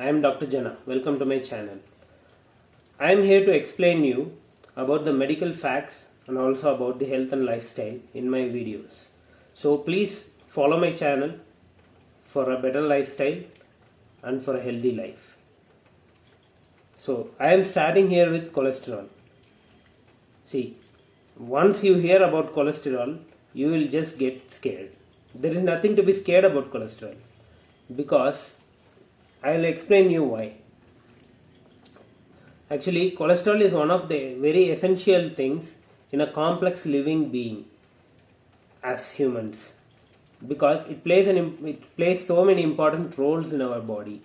I am Dr. Jana. Welcome to my channel. I am here to explain you about the medical facts and also about the health and lifestyle in my videos. So please follow my channel for a better lifestyle and for a healthy life. So I am starting here with cholesterol. See, once you hear about cholesterol, you will just get scared. There is nothing to be scared about cholesterol because I will explain you why. Actually, cholesterol is one of the very essential things in a complex living being as humans because it plays so many important roles in our body.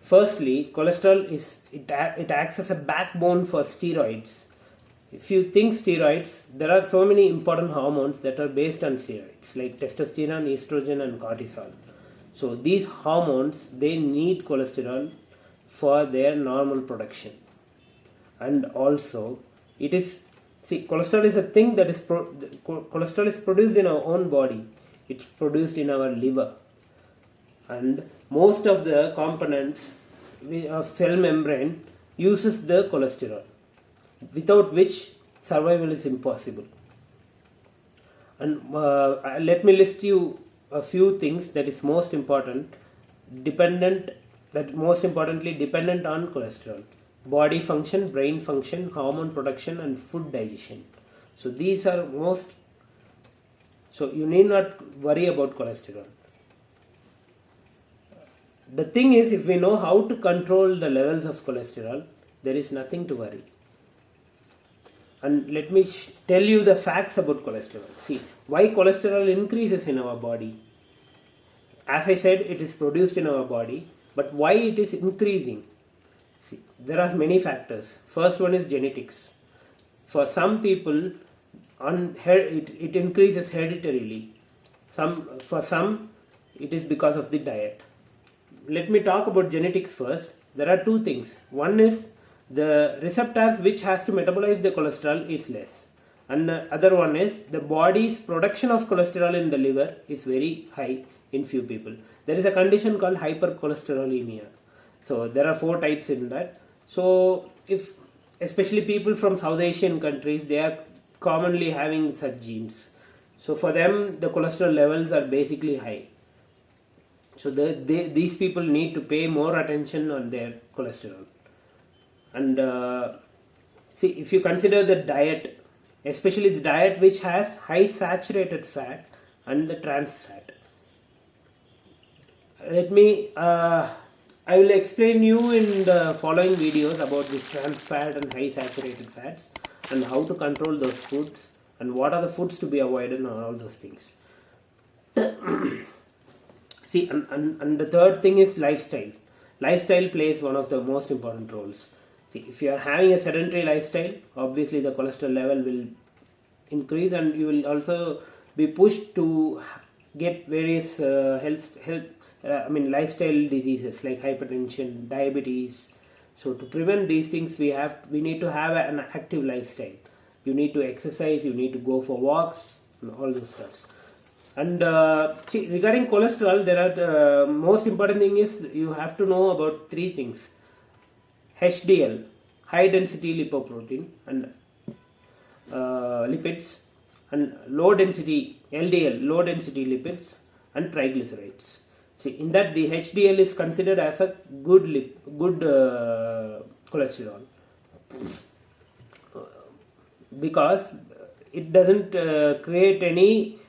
Firstly, cholesterol it acts as a backbone for steroids. If you think steroids, there are so many important hormones that are based on steroids like testosterone, estrogen and cortisol. So these hormones, they need cholesterol for their normal production. And also cholesterol is a thing that is cholesterol is produced in our own body. It's produced in our liver. And most of the components of cell membrane uses the cholesterol, without which survival is impossible. And let me list you a few things that is most importantly dependent on cholesterol: body function, brain function, hormone production and food digestion. So these are so you need not worry about cholesterol. The thing is, if we know how to control the levels of cholesterol, there is nothing to worry. And let me tell you the facts about cholesterol. See, why cholesterol increases in our body. As I said, it is produced in our body, but why it is increasing? See, there are many factors. First one is genetics. For some people, it increases hereditarily. For some, it is because of the diet. Let me talk about genetics first. There are two things. One is the receptors which has to metabolize the cholesterol is less, and the other one is the body's production of cholesterol in the liver is very high in few people. There is a condition called hypercholesterolemia. So there are 4 types in that. So if especially people from South Asian countries, they are commonly having such genes. So for them the cholesterol levels are basically high. So these people need to pay more attention on their cholesterol. And if you consider the diet, especially the diet which has high saturated fat and the trans fat. I will explain you in the following videos about this trans fat and high saturated fats and how to control those foods and what are the foods to be avoided and all those things. See, and the third thing is lifestyle. Lifestyle plays one of the most important roles. See, if you are having a sedentary lifestyle, obviously the cholesterol level will increase and you will also be pushed to get various lifestyle diseases like hypertension, diabetes. So to prevent these things, we need to have an active lifestyle. You need to exercise, you need to go for walks and all those stuff. And regarding cholesterol, there are most important thing is you have to know about 3 things: HDL, high density lipoprotein, and lipids, and low density LDL, low density lipids, and triglycerides. See, in that the HDL is considered as a good cholesterol because it doesn't create any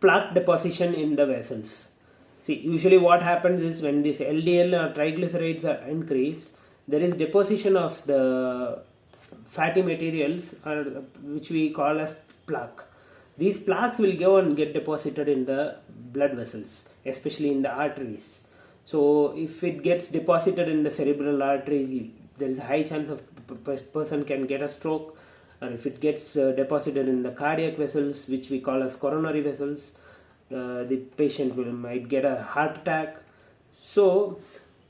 plaque deposition in the vessels. See, usually what happens is when this LDL or triglycerides are increased, there is deposition of the fatty materials which we call as plaque. These plaques will go and get deposited in the blood vessels, especially in the arteries. So if it gets deposited in the cerebral arteries, there is a high chance of person can get a stroke. Or if it gets deposited in the cardiac vessels, which we call as coronary vessels, the patient might get a heart attack. So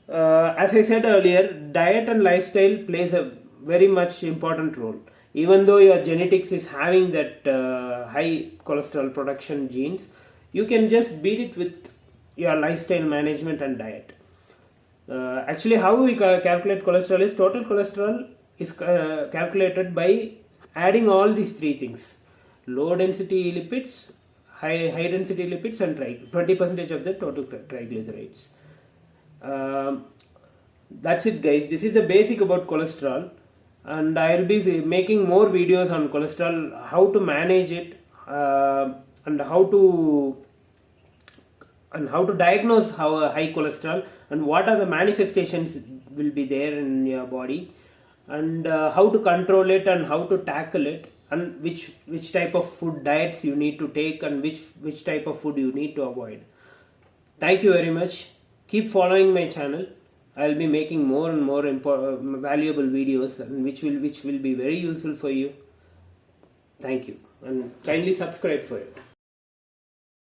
as I said earlier, diet and lifestyle plays a very much important role. Even though your genetics is having that high cholesterol production genes, you can just beat it with your lifestyle management and diet. Actually, how we calculate cholesterol is total cholesterol is calculated by adding all these three things: low density lipids, high density lipids, and 20% of the total triglycerides. That's it, guys. This is the basic about cholesterol, and I'll be making more videos on cholesterol, how to manage it, and how to diagnose how high cholesterol, and what are the manifestations will be there in your body, and how to control it and how to tackle it, and which type of food diets you need to take, and which type of food you need to avoid. Thank you very much. Keep following my channel. I'll be making more and more valuable videos, and which will be very useful for you. Thank you, and kindly subscribe for it.